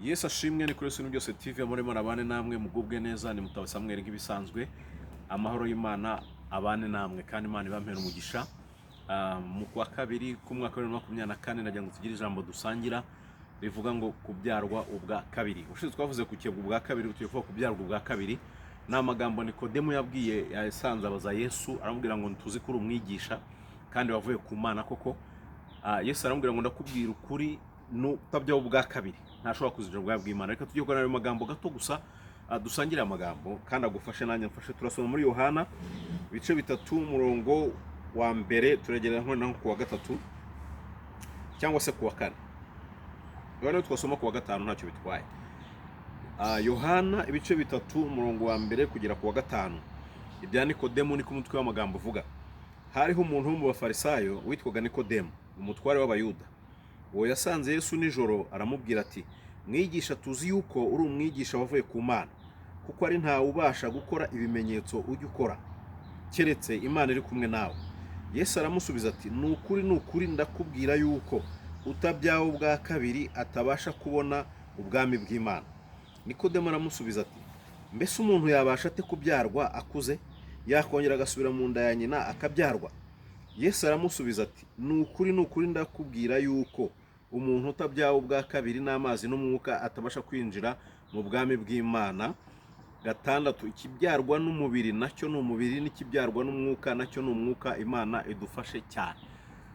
Yesu ashimwe ni kuri Sinu byose TV amuremo nabane namwe mugubwe neza ni mutawe Samuel nk'ibisanzwe amahoro y'Imana abane namwe kandi Imana ibampera umugisha mu kwa kabiri ku mwaka wa 2024 nagira ngo tugire ijambo dusangira rivuga ngo kubyarwa ubwa kabiri. Ushize twavuze ku kebwa ubwa kabiri tuvuga kubyarwa ubwa kabiri n'amagambo Nikodemo yabwiye yasanze abaza Yesu aramubwira ngo ntuzi kuri umwigisha kandi wavuye ku Mana koko. Yesu aramubwira ngo ndakubwira ukuri nutabyaho ubwa kabiri ntashobora kuzinjira ubwa Bw'Imana. Reka tujye gukora amagambo gato gusa dusangira amagambo kandi agufashe nanjye mfashe. Turasoma muri Yohana ibice 3 umurongo wa mbere turegerera nko ku wa gatatu cyangwa se ku wa kane. Yohana twasoma ku wa gatanu ntacyo bitwaye. Yohana ibice 3 umurongo wa mbere kugera ku wa gatanu. Ibya Nikodemo ni ku mutwe w'amagambo uvuga: hariho umuntu mu bafarisayo witwaga Nikodemo, umutware w'abayuda. Uwo yasanze Yesu nijoro aramubwira ati: mwigisha, tuzi yuko uri umwigisha wavuye ku Mana, kuko ari nta ubasha gukora ibimenyetso ujya ukora keretse Imana iri kumwe nawe. Yesu aramusubiza ati: nukuri ndakubwira yuko utabyaho ubwa kabiri atabasha kubona ubwami bw'Imana. Nikodemo aramusubiza ati: mbese umuntu yabasha ate kubyarwa akuze? Yakongera agasubira mu nda ya nyina akabyarwa? Yesu aramusubiza ati: nukuri ndakubwira yuko umuntu utabyaho ubwa kabiri n'amazi n'umwuka atabasha kwinjira mu bwami bw'Imana. Gatandatu, ikibyarwa n'umubiri nacyo n'umubiri, n'ikibyarwa n'umwuka nacyo n'umwuka. Imana idufashe cyane.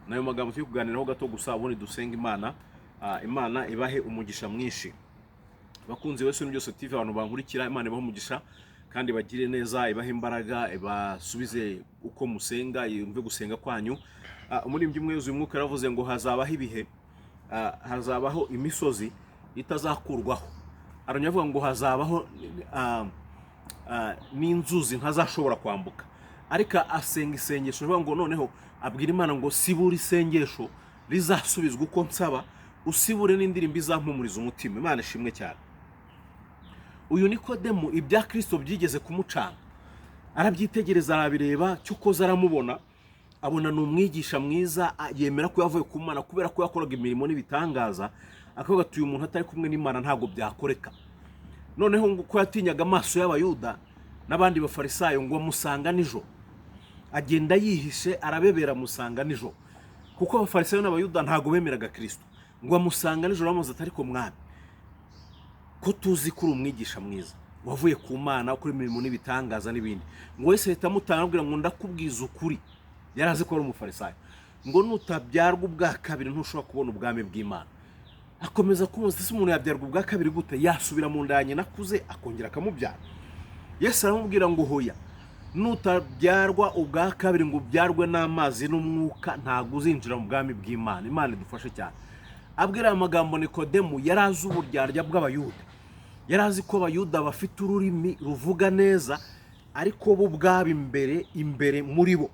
Nayo magambo turi kuganiraho gato gusa ubundi dusenga Imana. Imana ibahe umugisha mwinshi. Bakunze Yesu byose TV abantu bankurikira, Imana ibahe umugisha kandi bagire neza, ibahe imbaraga, ibasubize uko musenga, yumve gusenga kwanyu. Umurimbyi umwe uyu mwuka yaravuze ngo hazabaho ibihe, hazabaho imisozi itazakurwaho. Aranyavuga ngo hazabaho n'inzuzi ntazashobora kwambuka. Ariko asenga isengesho avuga ngo noneho abwira Imana ngo sibura isengesho rizasubizwa uko nsaba, usibure n'indirimbo izampumuriza umutima. Imana ishimwe cyane. Uyu Nikodemo ibya Kristo byigeze kumucanga, arabyitegereza arabireba, cyukoza aramubona, abona n'umwigisha mwiza, yemera ko yavuye ku Mana kubera ko yakoraga imirimo n'ibitangaza. Akavuga ati uyu muntu atari kumwe n'Imana ntago byakoreka. Noneho ngo ko yatinyaga amaso y'abayuda n'abandi bafarisayo ngo amusanga nijoro, agenda yihishe arabebera musanga nijoro, kuko abafarisayo n'abayuda ntago bemeraga Kristo. Ngo amusanga nijoro bamuze atari ko mwami, ko tuzi kuri umwigisha mwiza wavuye ku Mana kuri imirimo n'ibitangaza n'ibindi. Ngo wese leta mutanabwira ngo ndakubwiza ukuri. Yarazi ko ari umufarisayo. Ngo nutabyarwa ubwa kabiri ntushobora kubona ubwami bw'Imana. Akomeza kumuza ese umuntu yabyarwa ubwa kabiri gute? Yasubira mu nda ya nyina akuze akongera akamubyara? Yesu aramubwira ngo hoya, nutabyarwa ubwa kabiri ngo ubyarwe n'amazi n'umwuka ntago uzinjira mu bwami bw'Imana. Imana idufashe cyane. Abwira amagambo Nikodemo yarazi uburyarya bw'abayuda, yarazi ko abayuda bafite ururimi ruvuga neza, ariko bo ubwabo imbere muri bo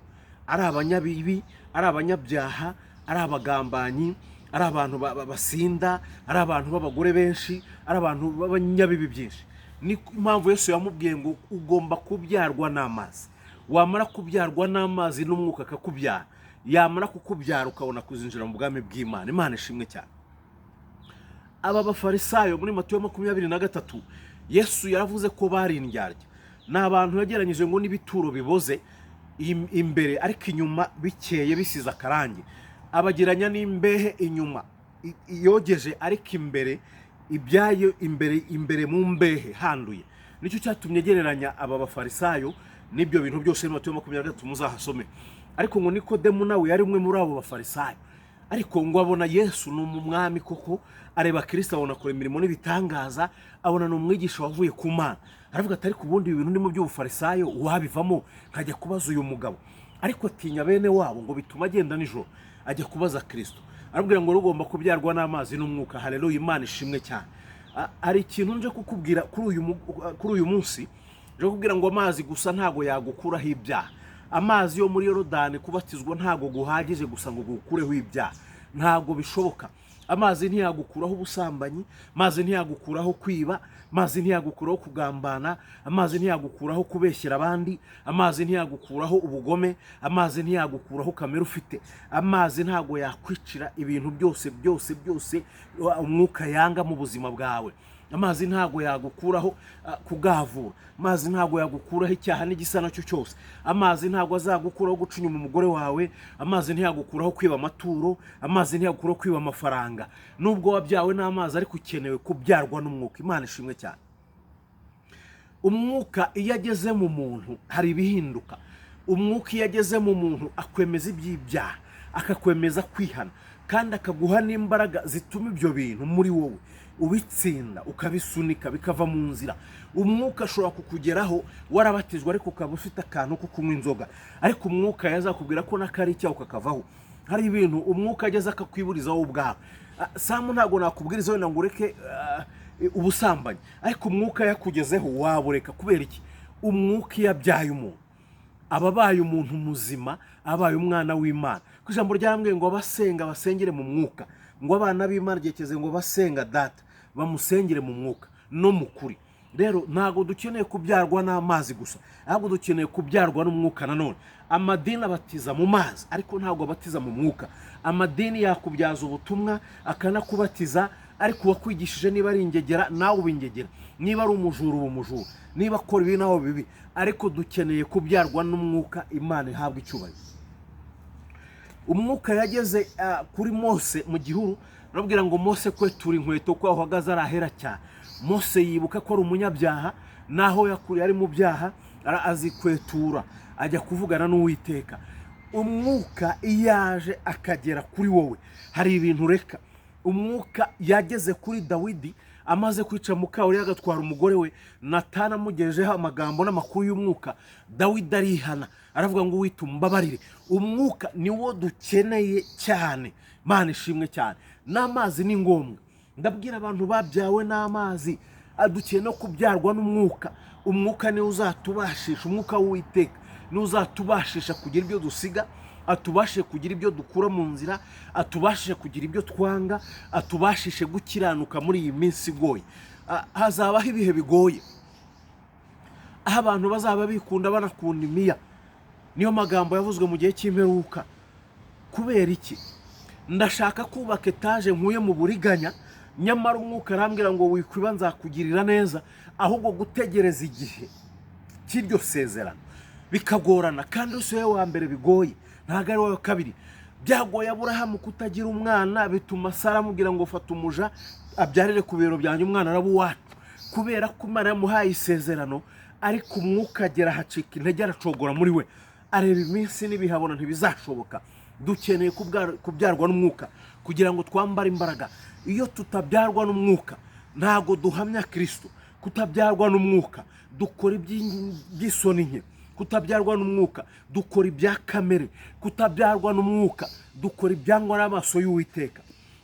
ari abanyabibi, ari abanyabyaha, ari abagambanyi, ari abantu basinda, ari abantu b'abagore benshi, ari abantu b'abanyabibi byinshi. Ni impamvu Yesu yamubwiye ngo ugomba kubyarwa n'amazi. Wamara kubyarwa n'amazi n'umwuka akakubyara, yamara kukubyara ukabona kuzinjira mu bwami bw'Imana. Imana ishimwe cyane. Aba bafarisayo muri Matayo 23 Yesu yaravuze ko bari indyarya. N'abantu yageranyije ngo n'ibituro biboze imbere ariko inyuma bikeye bisize akarangi. Abageranya n'imbehe inyuma yogeje ariko imbere ibyayo imbere mu mbehe handuye. Nicyo cyatumye gereranya aba bafarisayo n'ibyo bintu byose muri Matayo 23 muzahasome. Ariko ngo Nikodemo nawe yari umwe muri abo bafarisayo, ariko ngo abona Yesu n'umwami koko, areba Kristo abona kure imirimo n'ibitangaza, abona n'umwigisha wavuye ku Mana. Aravuga ati ariko ubundi ibintu ndimo by'ubufarisayo wabivamo nkajya kubaza uyu mugabo. Ariko atinya bene wabo ngo bituma agenda nijoro ajya kubaza Kristo. Arabwira ngo rugomba kubyarwa n'amazi n'umwuka. Haleluya, Imana ishimwe cyane. Ari ikintu nje kukubwira kuri uyu munsi, nje kukubwira ngo amazi gusa ntago yagukuraho ibyaha. Amazi yo muri Yorodani kubatizwa ntago guhagije gusa ngo gukureho ibyaha, ntago bishoboka. amazi ntiyagukuraho ubusambanyi, amazi ntiyagukuraho kwiba, amazi ntiyagukuraho kugambana, amazi ntiyagukuraho kubeshyera abandi, amazi ntiyagukuraho ubugome, amazi ntiyagukuraho kamere ufite, amazi ntago yakwicira ibintu byose umwuka yanga mu buzima bwawe. Amazi ntago yagukuraho kugavura, amazi ntago yagukuraho icyaha n'igisa nacyo cyose, amazi ntago azagukuraho guca inyuma umugore wawe, amazi ntiyagukuraho kwiba amaturo, amazi ntiyagukuraho kwiba amafaranga. Nubwo wabyawe n'amazi ariko ukenewe kubyarwa n'umwuka. Imana ishimwe cyane. Umwuka iyo ageze mu muntu hari ibihinduka. Umwuka iyo ageze mu muntu akwemeza iby'ibyaha, akakwemeza kwihana, kandi akaguha n'imbaraga zituma ibyo bintu muri wowe ubitsinda, ukabisunika bikava mu nzira. Umwuka ashobora kukugeraho warabatizwa ariko ukaba ufite akantu ko kunywa inzoga, ariko umwuka yazakubwira ko nakari icyaha ukakavaho. Hari ibintu umwuka ageze akakwiburizaho ubwawe. Samu ntago nakubwiriza wenda ngo ureke ubusambanyi, ariko umwuka yakugezeho wabureka. Kubera iki? Umwuka iyo abyaye umuntu aba abaye umuntu muzima, abaye umwana w'Imana. Ku ijambo ryambwiye ngo abasenga basengere mu mwuka, ngo abana b'Imana ryekeze ngo basenga data bamusengere mu mwuka no mu kuri. Rero ntago dukeneye kubyarwa n'amazi gusa, ahubwo dukeneye kubyarwa n'umwuka. Nanone amadini abatiza mu mazi ariko ntago abatiza mu mwuka. Amadini yakubyaza ubutumwa akanakubatiza, ariko wakwigishije niba ari ingegera nawe ubingegera, niba ari umujura uba umujura, niba akora ibi nawe bibi. Ariko dukeneye kubyarwa n'umwuka. Imana ihabwa icyubahiro. Umwuka yageze kuri Mose mu gihuru, arabwira ngo Mose kwetura inkweto ko ahagaze arahera cyane. Mose yibuka ko ari umunyabyaha, naho yakuri ari mu byaha azikwetura ajya kuvugana n'Uwiteka. Umwuka iyaje akagera kuri wowe hari ibintu reka. Umwuka yageze kuri Dawidi amaze kwica Mukawuli agatwara umugore we, Natana amugejejeho amagambo n'amakuru y'umwuka. Dawidi arihana aravuga ngo Uwita umbabarire. Umwuka niwo dukeneye cyane. Imana ishimwe cyane. N'amazi ni ngombwa. Ndabwira abantu babyawe n'amazi adukeneye no kubyarwa n'umwuka. Umwuka niwe uzatubashisha, umwuka w'Uwiteka niwe uzatubashisha kugira ibyo dusiga, atubashe kugira ibyo dukura mu nzira, atubashe kugira ibyo twanga, atubashishe gukiranuka muri iyi minsi igoye. Hazabaho ibihe bigoye aho abantu bazaba bikunda banakunda imiya. Niyo magambo yavuzwe mu gihe cy'imperuka. Kubera iki? Ndashaka kubaka etaje nkuye mu buriganya, nyamara umwuka arambwira ngo wikwiba nzakugirira neza, ahubwo gutegereza igihe cy'iryo sezerano bikagorana. Kandi usoye wa mbere bigoye, ntago ari wa kabiri. Byagoye Aburahamu kutagira umwana, bituma Sara amubwira ngo fata umuja abyarire ku bibero byanjye, umwana araba uwacu. Kubera ko Imana yamuhaye isezerano, ariko umwuka agera hacika intege, aracogora muri we, areba iminsi n'ibihabona ntibizashoboka. Dukeneye kubyarwa n'umwuka kugira ngo twambare imbaraga. Iyo tutabyarwa n'umwuka ntago duhamya Kristo. Kutabyarwa n'umwuka dukora iby'isoni nke. Kutabyarwa n'umwuka dukora ibya kamere. Kutabyarwa n'umwuka dukora ibyangwa n'amaso y'Uwiteka.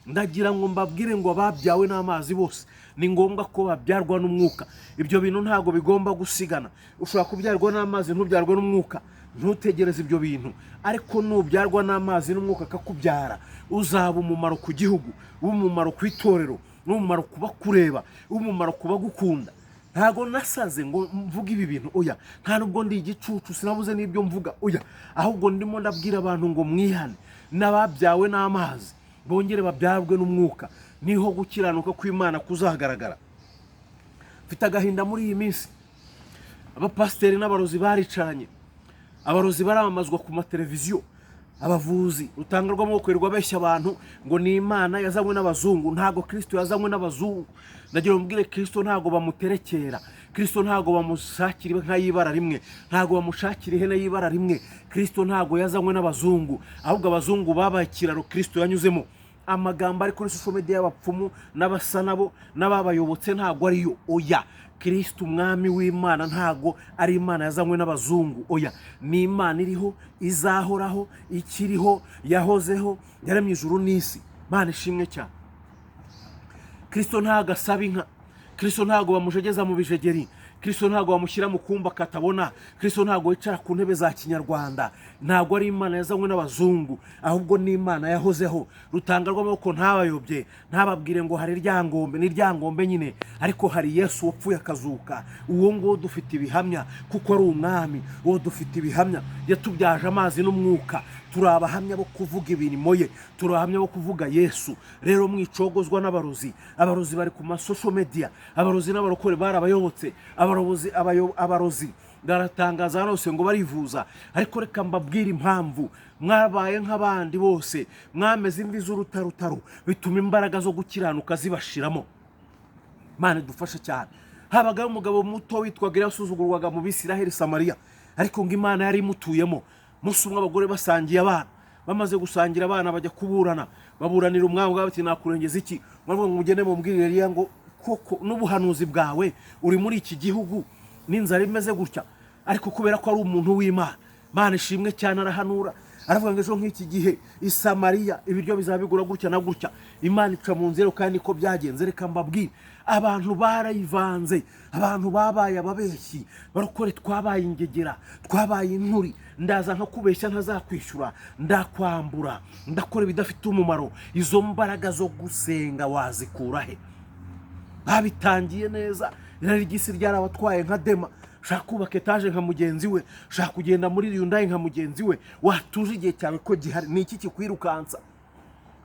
Ndagira ngo mbabwire ngo ababyawe n'amazi bose ni ngombwa ko babyarwa n'umwuka. Ibyo bintu ntago bigomba gusigana. Ushobora kubyarwa n'amazi ntubyarwe n'umwuka, ntutegereze ibyo bintu. Ariko nubyarwa n'amazi n'umwuka akakubyara, uzaba umumaro ku gihugu, umumaro ku itorero, umumaro kuba kureba, umumaro kuba gukunda. Ntago nasaze ngo mvuga ibi bintu, oya. Nta nubwo ndi igicucu, sinabuze n'ibyo mvuga, oya. Ahubwo ndimo ndabwira abantu ngo mwihane, n'ababyawe n'amazi bongere babyarwe n'umwuka, niho gukiranuka kw'Imana kuzagaragara. Mfite agahinda muri iyi minsi. Abapasiteri n'abarozi baricaranye. Abarozi baramamazwa ku mateleviziyo, abavuzi rutanga rw'amoko beshya abantu ngo ni Imana yazanywe n'abazungu. Ntago Kristo yazanywe n'abazungu. Ndagira mbwire Kristo ntago bamuterekera. Kristo ntago bamushakira inka y'ibara rimwe, ntago bamushakira ihene y'ibara rimwe. Kristo ntago yazanywe n'abazungu, ahubwo abazungu babaye ikiraro Kristo yanyuzemo. Amagambo ari kuri social media y'abapfumu n'abasa nabo n'ababayobotse ntago ariyo, oya. Kristo umwami w'Imana ntago ari Imana yazanywe n'abazungu, oya. Ni Imana iriho, izahoraho, ikiriho, yahozeho, yaremye ijuru n'isi. Imana ishimwe cyane. Kristo ntago asaba inka. Kristo ntago bamujegeza mu bijegeri. Kristo ntago wamushyira mu kumba katabona. Kristo ntago yicara ku ntebe za kinyarwanda. Ntago ari Imana yazanywe n'abazungu, ahubwo ni Imana yahozeho. Rutanga rw'amaboko ntabayobye, ntababwire ngo hari ryangombe, ni ryangombe nyine, ariko hari Yesu wapfuye akazuka. Uwo ngo dufite ibihamya kuko ari umwami. Uwo dufite ibihamya yatubyaje amazi n'umwuka. Turi abahamya bo kuvuga imirimo ye, turi abahamya bo kuvuga Yesu. Rero mwicogozwa n'abarozi. Abarozi bari ku social media, abarozi n'abarokore barabayobotse. Abarozi baratangaza hose ngo barivuza, ariko reka mbabwire impamvu. Mwabaye nk'abandi bose, mwameze imvi z'urutarutaro, bituma imbaraga zo gukiranuka zibashiramo. Mana dufashe cyane. Habagaho umugabo muto witwaga yasuzugurwaga mu Bisiraheli Samariya, ariko ngo Imana yari imutuyemo. Musi umwe abagore basangiye abana, bamaze gusangira abana bajya kuburana, baburanira umwami bati nakurengeza iki? Mwavuga ngo mugende mumbwirire Eliya ngo koko n'ubuhanuzi bwawe uri muri iki gihugu n'inzara imeze gutya, ariko kubera ko ari umuntu w'Imana, Mana ishimwe cyane arahanura. Aravuga ngo ejo nk'iki gihe i Samariya ibiryo bizabigura gutya na gutya. Imana ica mu nzero kandi ko byagenze. Reka mbabwire, abantu barayivanze, abantu babaye ababeshyi, barokore twabaye ingegera, twabaye inturi. Ndaza nka kubeshya ntazakwishyura, ndakwambura, ndakora ibidafite umumaro. Izo mbaraga zo gusenga wazikura he? Babitangiye neza, irari ry'isi ryarabatwaye nka Dema. Shaka kubaka etaje nka mugenzi we, shaka kugenda muri Hyundai nka mugenzi we. Watuje igihe cyawe ko gihari, ni iki kikwirukansa?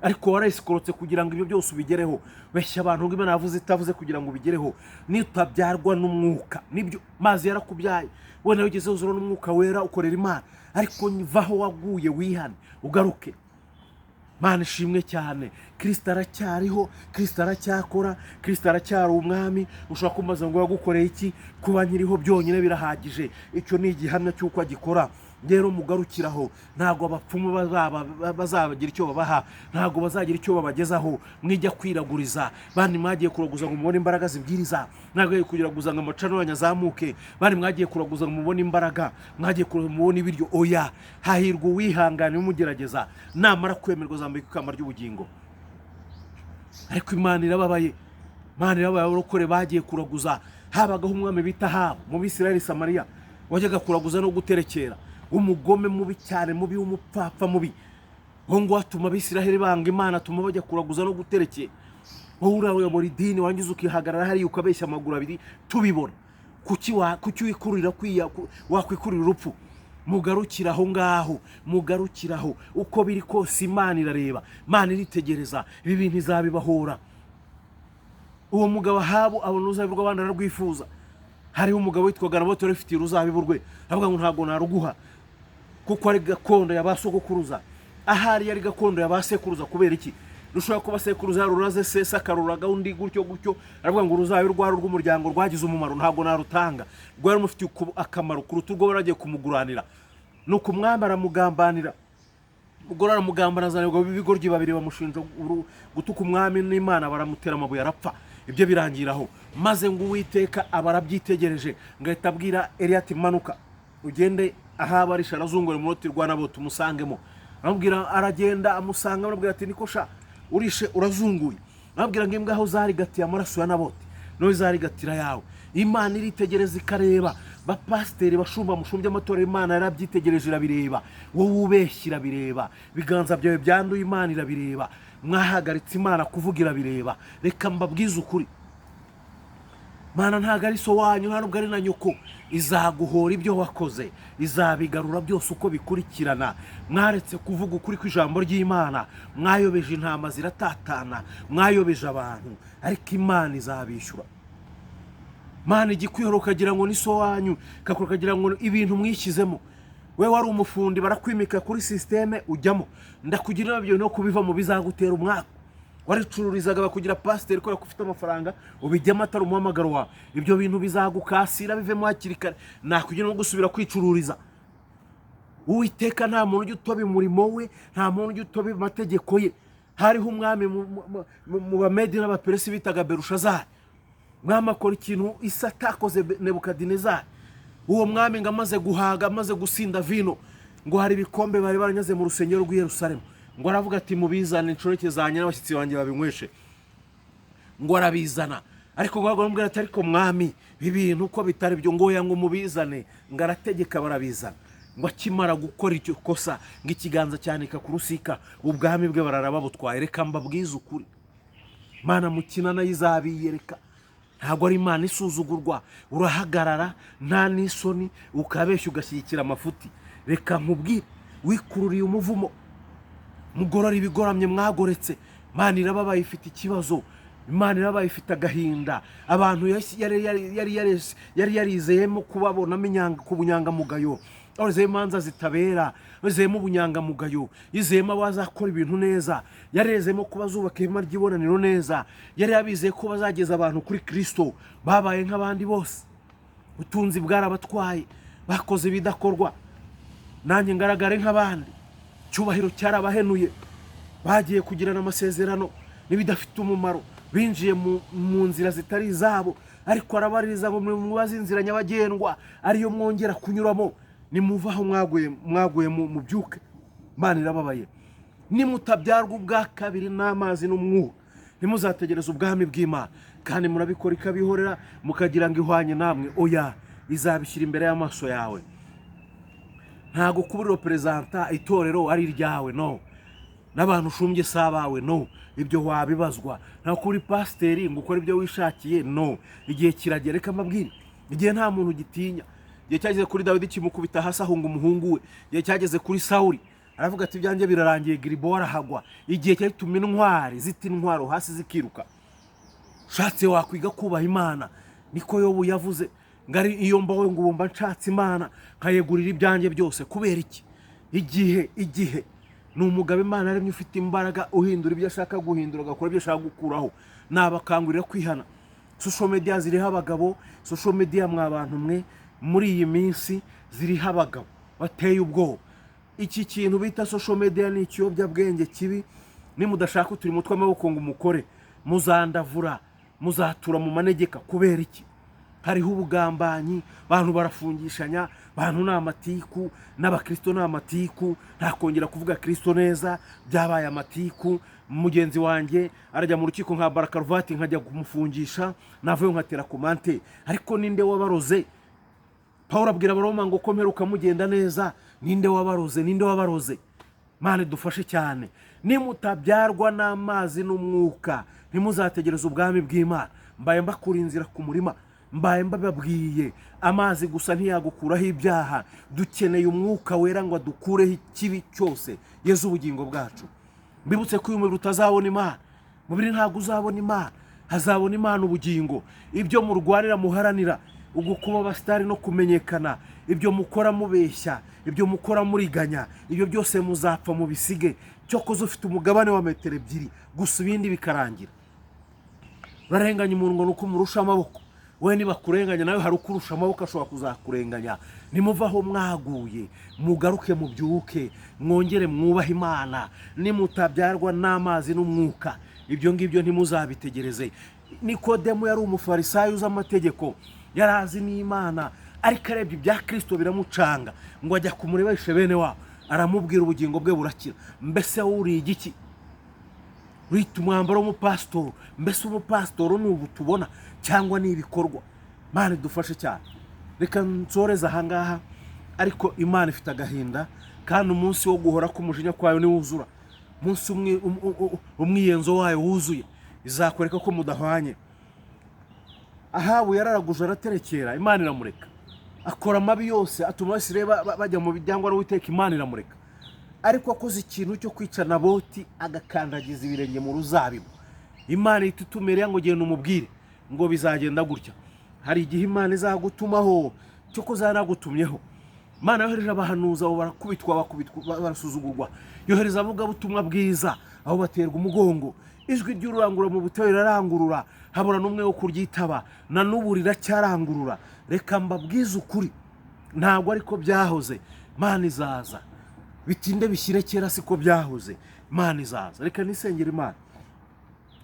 Ariko warayisikorotse kugira ngo ibyo byose ubigereho. Beshya abantu ngo Imana yavuze itavuze kugira ngo ubigereho. Nutabyarwa n'umwuka, nibyo mazi yarakubyaye, wenda wigeze uzura n'umwuka wera ukorera Imana, ariko vaho waguye wihane ugaruke. Mana ishimwe cyane. Kristo aracyariho, Kristo aracyakora, Kristo aracyari umwami. Ushobora kumbaza ngo yagukoreye iki? Kuba nyiriho byonyine birahagije. Icyo ni igihamya cy'uko agikora. Rero mugarukiraho, ntago abapfumu bazabagira icyo babaha, ntago bazagira icyo babagezaho. Mwijya kwiraguriza, bandi mwagiye kuraguza ngo mubone imbaraga zibwiriza, ntago kugiraguza ngo amacano yanyazamuke, bandi mwagiye kuraguza ngo mubone imbaraga, mwagiye mubone ibiryo. Oya, hahirwa uwihangane umugerageza, namara kwemerwa zambika ikamba ry'ubugingo. Ariko Imana irababaye, Imana irababaye. Abarokore bagiye kuraguza, habagaho umwami bita Ahabu mu Bisiraheli Samariya, wajyaga kuraguza no guterekera. Umugome mubi cyane, mubi w'umupfapfa mubi. Ngo atuma Abisiraheli banga Imana, atuma bajya kuraguza no guterekera. Wowe urayobora idini wangize ukihagarara hari ukabeshya amaguru abiri tubibona. Kuki wikurira wakwikurira urupfu? Mugarukiraho ngaho, mugarukiraho. Uko biri kose Imana irareba, Imana iritegereza, ibi bintu izabibahora. Uwo mugabo Ahabu abona uruzabibu rw'abandi ararwifuza. Hariho umugabo witwaga Naboti rufitiye uruzabibu rwe, avuga ngo ntabwo naruguha kuko ari gakondo y'abasogokuruza. Ahari yari gakondo y'abasekuruza. Kubera iki? Rushobora kuba sekuruza ruraze sesa karuraga undi gutyo gutyo, aravuga ngo uruzabibu rwari rw'umuryango rwagize umumaro, ntabwo narutanga. Rwari mufitiye akamaro kuruta urwo baragiye kumuguranira. Nuko umwami aramugambanira, ugora aramugambana azanirwa b'ibigoryi babiri bamushinja gutuka umwami n'Imana, baramutera amabuye arapfa. Ibyo birangiraho, maze ngo Uwiteka abarabyitegereje, ngahita abwira Eliya ati manuka ugende Ahabu arisha arazungura mu roti rwa Naboti umusangemo. Arambwira aragenda amusanga, arambwira ati niko sha urishe urazunguye. Arambwira ngo imbwa aho zarigatiye amaraso ya Naboti no zarigatira yawe. Imana iritegereza ikareba, bapasiteri bashumba mushumbye amatorero Imana yarabyitegereje irabireba. Wowe ubeshyira bireba, biganza byawe byanduye Imana irabireba. Mwahagaritse Imana kuvugira bireba. Reka mbabwize ukuri, Mana ntago ari so wanyu, ntabwo ari na nyoko. Izaguhora ibyo wakoze, izabigarura byose uko bikurikirana. Mwaretse kuvuga ukuri kw'ijambo ry'Imana, mwayobeje intama ziratatana, mwayobeje abantu, ariko Imana izabishyura. Mana igikwihoro ukagira ngo ni so wanyu, kakora ukagira ngo ibintu mwishyizemo. We wari umufundi barakwimika kuri systeme ujyamo, ndakugira nabyo no kubiva mu bizagutera umwaka. Waricururizaga bakugira pasiteri ko yakufite amafaranga, ubijyamo atari umuhamagaro wawe. Ibyo bintu bizagukasira bivemo hakiri kare, nakugira no gusubira kwicururiza. Uwiteka nta muntu ujya utoba umurimo we, nta muntu ujya utoba amategeko ye. Hariho umwami mu Bamedi n'Abaperesi bitaga Berushazari. Mwami akora ikintu Isa atakoze Nebukadinezari. Uwo mwami ngo amaze guhaga, amaze gusinda vino, ngo hari ibikombe bari baranyaze mu rusengero rw'i Yerusalemu. Ngo aravuga ati mubizane inshoreke zanjye n'abashyitsi banjye babinyweshe. Ngo arabizana, ariko ngo aramubwira ati ariko mwami ibintu uko bitari byo ngo ngo mubizane, ngo arategeka barabizana. Ngo akimara gukora icyo kosa ngo ikiganza cyanika ku rusika, ubwami bwe bararaba butwaye. Reka mbabwize ukuri, Imana mukina nayo izabiyereka. Ntabwo ari Imana isuzugurwa, urahagarara nta n'isoni ukabeshya ugashyigikira amafuti. Reka nkubwire, wikururiye umuvumo, mugorora ibigoramye mwagoretse. Imana irababaye ifite ikibazo, Imana irabaye ifite agahinda. Abantu yari yarizeyemo kubabonamo ku bunyangamugayo, yizeyemo imanza zitabera, yizeyemo ubunyangamugayo, yizeyemo abazakora ibintu neza, yarezemo ko bazubaka ihema ry'ibonaniro neza, yari yabizeye ko bazageza abantu kuri Kristo. Babaye nk'abandi bose, ubutunzi bwarabatwaye, bakoze ibidakorwa. Nanjye ngaragare nk'abandi, cyubahiro cyarabahenuye. Bagiye kugirana amasezerano n'ibidafite umumaro, binjiye mu nzira zitari izabo. Ariko arabaririza ngo mubaze inzira nyabagendwa ariyo mwongera kunyuramo, nimuvaho mwaguye mu byuke. Imana irababaye. Nimutabyarwa ubwa kabiri n'amazi n'umwuka, ntimuzategereze ubwami bw'Imana. Kandi murabikora ikabihorera, mukagira ngo ihwanye namwe. Oya, izabishyira imbere y'amaso yawe. Ntago kuba representa itorero ari iryawe, no. N'abantu ushumbye sabawe, no. Ibyo wabibazwa. Nta kuri pasiteri ngo ukore ibyo wishakiye, no. Igihe kiragera, reka mbabwire, igihe nta muntu gitinya. Igihe cyageze kuri Dawidi kimukubita hasi ahunga umuhungu we. Igihe cyageze kuri Sawuli aravuga ati ibyanjye birarangiye, Gilibowa arahagwa. Igihe cyatuma intwari zita intwaro hasi zikiruka. Shatse wakwiga kubaha Imana, niko Yobu yavuze. Ngari iyo mbawe ngo ubumba nshatse Imana nkayegurira ibyanjye byose. Kubera iki? Igihe ni umugabo Imana yaremye ufite imbaraga, uhindura ibyo ashaka guhindura, agakora ibyo ashaka gukuraho. Nabakangurira kwihana. Social media ziriho abagabo, social media mwabantu mwe muri iyi minsi ziriho abagabo bateye ubwoba. Iki kintu bita social media ni ikiyobyabwenge kibi. Nimudashaka turi mutwe amaboko ngo umukore, muzandavura, muzatura mu manegeka. Kubera iki? Hariho ubugambanyi, abantu barafungishanya, abantu n'amatiku, n'abakristo n'amatiku. Ntakongera kuvuga Kristo neza, byabaye amatiku. Mugenzi wanjye arajya mu rukiko nka Barakaruvati, nkajya kumufungisha, navuye nkatera komante. Ariko ninde wabaroze? Pawulo abwira Abaroma ngo komeruka mugenda neza. Ninde wabaroze? Imana dufashe cyane. Nimutabyarwa n'amazi n'umwuka, ntimuzategereze ubwami bw'Imana. Mbaye mbakura inzira ku murima, mbaye mbababwiye, amazi gusa ntiyagukuraho ibyaha. Dukeneye umwuka wera ngo adukureho ikibi cyose, Yezu ubugingo bwacu. Mbibutse ko uyu mubiri utazabona Imana. Mubiri ntabwo uzabona Imana, hazabona Imana ubugingo. Ibyo murwanira muharanira, ubwo kuba abasitari no kumenyekana, ibyo mukora mubeshya, ibyo mukora muriganya, ibyo byose muzapfa mubisige. Cyokoze ufite umugabane wa metero 2 gusa, ibindi bikarangira. Barenganya umuntu ngo nuko umurusha amaboko. We niba kurenganya nawe hari ukurusha amaboko ashobora kuzakurenganya. Nimuvaho mwaguye, mugaruke mu byuke, mwongere mwubaha Imana. Nimutabyarwa n'amazi n'umwuka, ibyo ngibyo ntimuzabitegereze. Nikodemu yari umufarisayo uzi amategeko, yarazi n'Imana, ariko arebye ibya Kristo biramucanga, ngo ajya kumurebesha bene wabo. Aramubwira ubugingo bwe burakira. Mbese uri igiki? Rita umwambaro w'umupasitoro. Mbese umupasitoro ni ubu tubona cyangwa ni ibikorwa? Imana dufashe cyane. Reka nsoreza ahangaha, ariko Imana ifite agahinda, kandi umunsi wo guhora k'umujinya kwayo ni wuzura. Umunsi umwiyenzo wayo wuzuye, izakwereka ko mudahwanye. Ahabu yararaguje araterekera, Imana iramureka. Akora amabi yose atuma basireba bajya mu bijyangwa n'Uwiteka, Imana iramureka. Ariko akoze ikintu cyo kwica Naboti, agakandagiza ibirenge mu ruzabibu, Imana itutumereye ngo genda umubwire ngo bizagenda gutya. Hari igihe Imana izagutumaho cyo kuzanagutumyeho. Imana yohereje abahanuza, abo barakubitwa barasuzugurwa. Yohereza avuga butumwa bwiza, aho baterwa umugongo. Ijwi ry'urangurura mu butayu rirarangurura, habura n'umwe wo kuryitaba. Na n'ubu riracyarangurura. Reka mbabwize ukuri, ntabwo ariko byahoze. Imana izaza, bitinde bishyire kera siko byahoze. Imana izaza. Reka nisengera Imana.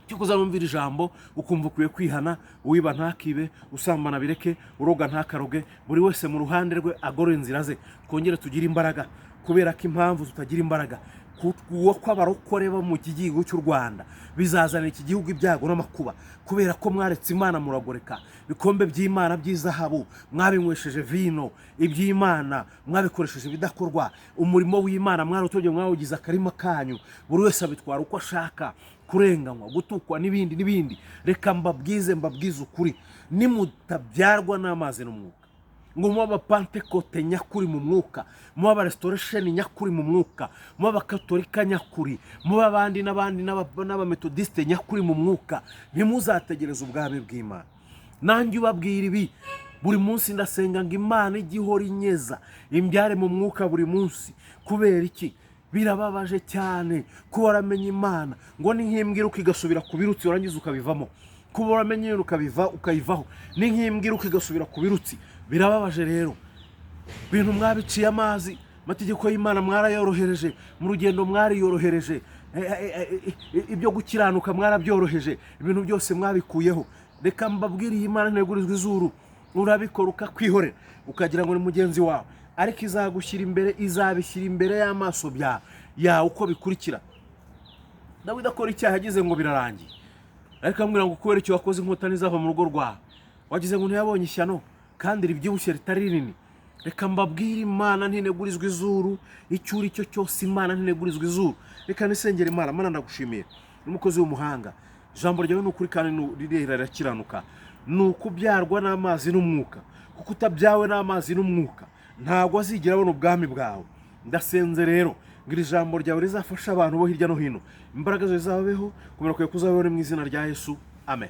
Cyo kuzamumvira ijambo, ukumva ukwiye kwihana, uwiba ntakibe, usambana bireke, uroga ntakaroge. Buri wese mu ruhande rwe agorora inzira ze. Twongere tugire imbaraga, kubera ko impamvu tutagira imbaraga kuwo kw'abarokore bo mu gihugu cy'u Rwanda bizazanira iki gihugu ibyago n'amakuba kubera ko mwaretse Imana muragoreka. Bikombe by'Imana by'izahabu mwabinywesheje vino, iby'Imana mwabikoresheje ibidakorwa. Umurimo w'Imana mwarutoje mwawugize akarima kanyu, buri wese abitwara uko ashaka, kurenganywa, gutukwa n'ibindi. Reka mbabwize ukuri, nimutabyarwa n'amazi n'umwuka, ngo muba Pentecote nyakuri mu mwuka, muba Restoration nyakuri mu mwuka, muba Katolika nyakuri, muba abandi n'abametodiste nyakuri mu mwuka, ntimuzategereze ubwami bw'Imana. Nanjye ubabwira ibi buri munsi, ndasenga ngo Imana igihora inyeza imbyare mu mwuka buri munsi. Kubera iki? Birababaje cyane kuba waramenye Imana ngo ni nk'imbwa igasubira ku birutsi urangiza ukabivamo. Kuba waramenye ukayivaho ni nk'imbwa igasubira ku birutsi. Birababaje rero, bintu mwabiciye amazi, amategeko y'Imana mwarayorohereje, mu rugendo mwariyorohereje, ibyo gukiranuka mwarabyoroheje, ibintu byose mwabikuyeho. Reka mbabwire, iyi Imana ntegurizwa izuru, urabikora ukakwihorera ukagira ngo ni mugenzi wawe, ariko izabishyira imbere y'amaso yawe uko bikurikira. Dawidi akora icyaha agize ngo birarangiye, ariko ambwira ngo kubera icyo wakoze inkota ntizava mu rugo rwawe, wagize ngo ntiyabonye ishyano kandi ribyibushye ritari rinini. Reka mbabwire, Imana ntinegurizwa izuru, icyo uri cyo cyose Imana ntinegurizwa izuru. Reka nisengere Imana. Mana, ndagushimiye, n'umukozi w'umuhanga, ijambo ryawe ni ukuri kandi rirakiranuka. Ni ukubyarwa n'amazi n'umwuka, kuko utabyawe n'amazi n'umwuka ntabwo azigera abona ubwami bwawe. Ndasenze rero ngo iri jambo ryawe rizafasha abantu bo hirya no hino, imbaraga zawe zizabeho, kumera kwawe kuzabeho mu izina rya Yesu, amen.